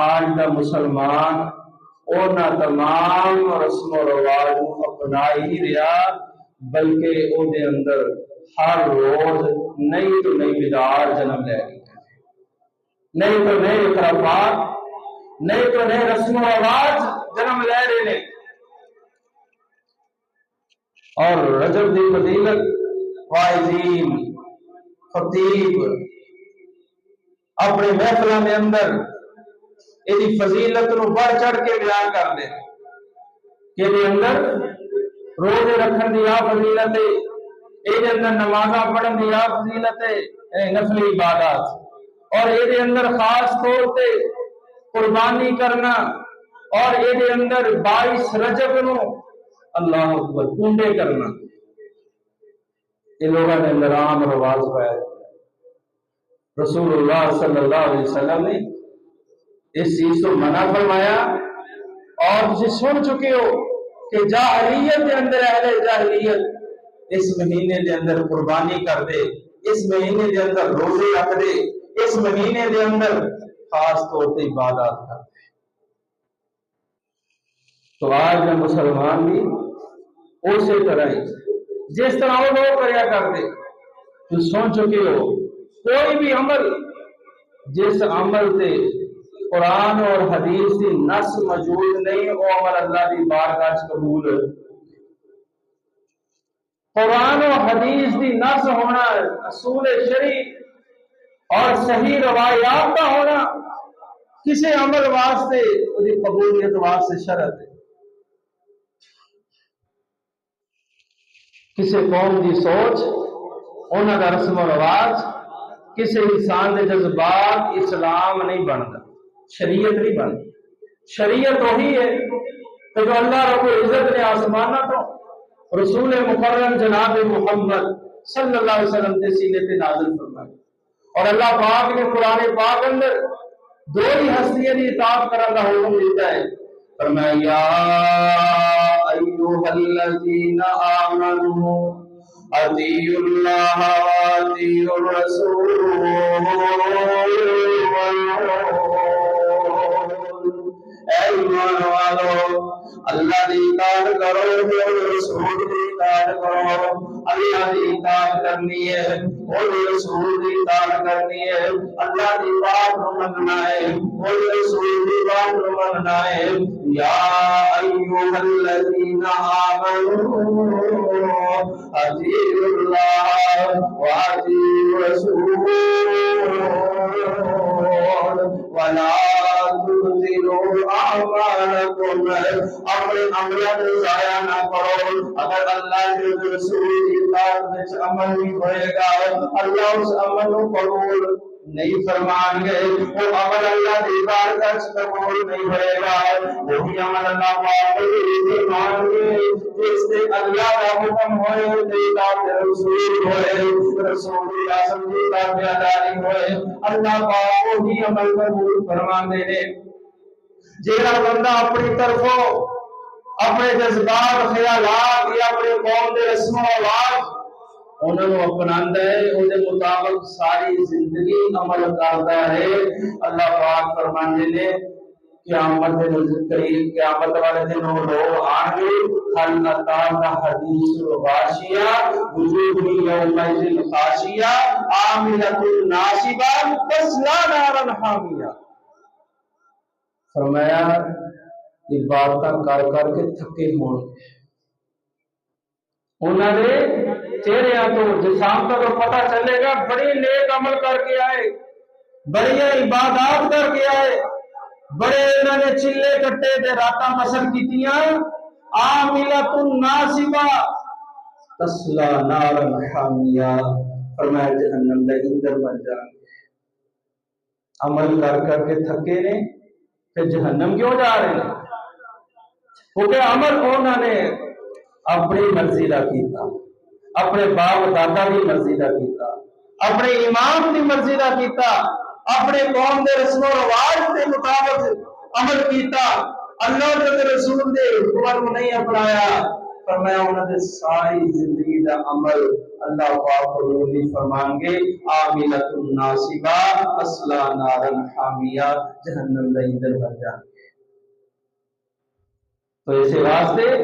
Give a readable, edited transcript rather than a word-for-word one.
آج دا مسلمان اونا تمام رسم و رواج اپنا ہی نہیں رہا، بلکہ او دے اندر ہر روز نئی تو نئی بدعات جنم لے رہی ہے، نئی تو نئے خرافات، نئی تو نئے رسم و رواج جنم لے رہے نے۔ اور رجب دی فضیلت واعظین خطیب اپنے محفلوں کے اندر یہ فضیلت نو بڑھ چڑھ کے بیان کر دے کہ یہ اندر روزے رکھن دی آ فضیلت ہے، یہ اندر نمازاں پڑھن دی آ فضیلت ہے، نفلی عبادات، اور یہ اندر خاص طور پہ قربانی کرنا، اور یہ اندر 22 رجب نو اللہ اکبر کنڈے کرنا، یہ لوگوں نے اندر عام رواج پایا۔ رسول اللہ صلی اللہ علیہ وسلم نے اس چیز کو منع فرمایا، اور تسی سن چکے ہو کہ جاہلیت کے اندر اہل جاہلیت اس مہینے کے اندر قربانی کر دے، اس مہینے کے اندر روزے رکھ دے، اس مہینے کے اندر خاص طور پہ عبادات کر دے۔ تو آج میں مسلمان بھی اسی طرح ہی جس طرح وہ لوگ کریا کرتے، تو سن چکے ہو کوئی بھی عمل جس عمل سے قرآن اور حدیث کی نص موجود نہیں، وہ عمل اللہ کی بارگاہ وچ قبول ہے۔ قرآن و حدیث کی نص ہونا، اصول شرعی اور صحیح روایات کا ہونا کسی عمل واسطے اس کی قبولیت واسطے شرط ہے۔ کسی قوم کی سوچ، انہوں کا رسم و رواج، کسی انسان کے جذبات اسلام نہیں بنتا، شریعت نہیں بنتی۔ شریعت وہی ہے کہ جو اللہ رب العزت نے آسمانہ تو رسول مکرم جناب محمد صلی اللہ علیہ وسلم کے سینے پہ نازل فرمائی، اور اللہ پاک نے قرآن پاک اندر دو ہی ہستیاں کی اطاعت کرنے کا حکم دیتا ہے، فرمایا یا ایھا الذین آمنوا اطیعوا اللہ واطیعوا الرسول، اے ایمان والو اللہ دی اطاعت کرو، رسول دی اطاعت کرو۔ اللہ دی اطاعت کرنی ہے، اور رسول دی اطاعت کرنی ہے، اللہ دی بات کو مننا ہے، اور رسول دی بات کو مننا ہے۔ یا ایھا الذین آمنوا اطیعوا اللہ واطیعوا الرسول ولا تبطلوا اعمالکم، اپنے عملوں کو ضائع نہ کرو۔ اگر اللہ کے رسول کی اطاعت میں عمل نہیں ہوئے گا، اللہ اس عمل کو قبول نہیں فرمان گے، وہ عمل اللہ کی بارگاہ میں قبول نہیں ہوئے گا۔ وہی عمل اللہ پاک فرمان گے جس سے اللہ کا حکم ہوئے، اطاعت رسول ہوئے، رسول کی اعظم کی تابعداری ہوئے، اللہ پاک وہی عمل قبول فرمان دے۔ جیڑا بندہ اپنی طرفوں اپنے جذبات خیالات یا اپنے قوم کے رسم و رواج انہوں نے اپناتا ہے، اس کے مطابق ساری زندگی عمل کرتا ہے، اللہ پاک فرماندے نے قیامت والے دن وہ لوگ آن گے، حل اتاک حدیث غاشیہ وجوہ یومئذ خاشیہ عاملۃ ناصبہ تصلی نارا حامیہ۔ فرمایا یہ باتاں کر کر کے تھکے ہون گے، انہوں نے چہرے تو جسام کا تو پتہ چلے گا بڑی نیک عمل کر کے آئے، بڑی عبادات کر کے آئے، بڑے انہوں نے چلے کٹے دے راتاں بسر کیتیاں، عاملۃ ناصبہ تصلی نارا حامیہ، فرمایا جہنم دے اندر بن جان گے۔ عمل کر کر کے تھکے نے کہ جہنم کیوں جا رہے ہیں؟ کیونکہ عمل انہوں نے اپنی مرضی کا کیتا، اپنے باپ دادا کی مرضی کا کیتا، اپنے امام کی مرضی کا کیتا، اپنے قوم کے رسم و رواج کے مطابق عمل کیتا، اللہ کے رسول کے حکم کو نہیں اپنایا، فرمایا انہوں نے ساری زندگی دا عمل اللہ پاک قبول نہیں فرمان گے عاملۃ ناصبہ اصلا نارن حامیہ جہنم دا ایندھن بن جان. تو اسی واسطے